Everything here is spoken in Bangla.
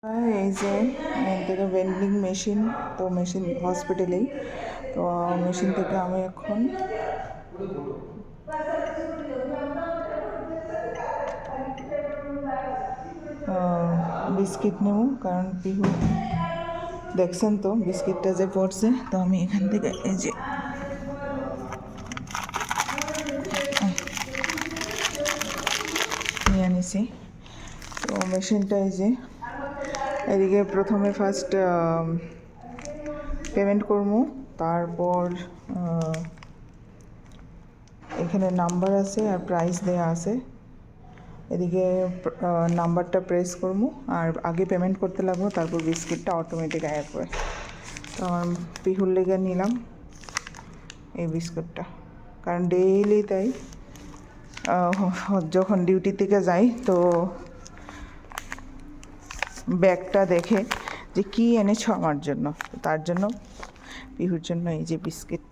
এই যে এখান থেকে ভেন্ডিং মেশিন, তো মেশিন হসপিটালেই, তো মেশিন থেকে আমি এখন বিস্কিট নেব, কারণ পিহু দেখছেন তো বিস্কিটটা যে পড়ছে, তো আমি এখান থেকে এই যে নিয়ে নিছি। তো মেশিনটা এই যে এদিকে প্রথমে ফার্স্ট পেমেন্ট করবো, তারপর এখানে নাম্বার আছে আর প্রাইস দেয়া আছে, এদিকে নাম্বারটা প্রেস করবো আর আগে পেমেন্ট করতে লাগবো, তারপর বিস্কিটটা অটোমেটিক অ্যাড করে। তো আমার পিহুর লেগে নিলাম এই বিস্কুটটা, কারণ ডেইলি তাই যখন ডিউটি থেকে যাই তো ব্যাগটা দেখে যে কী এনেছো আমার জন্য, তার জন্য পিহুর জন্য এই যে বিস্কিট।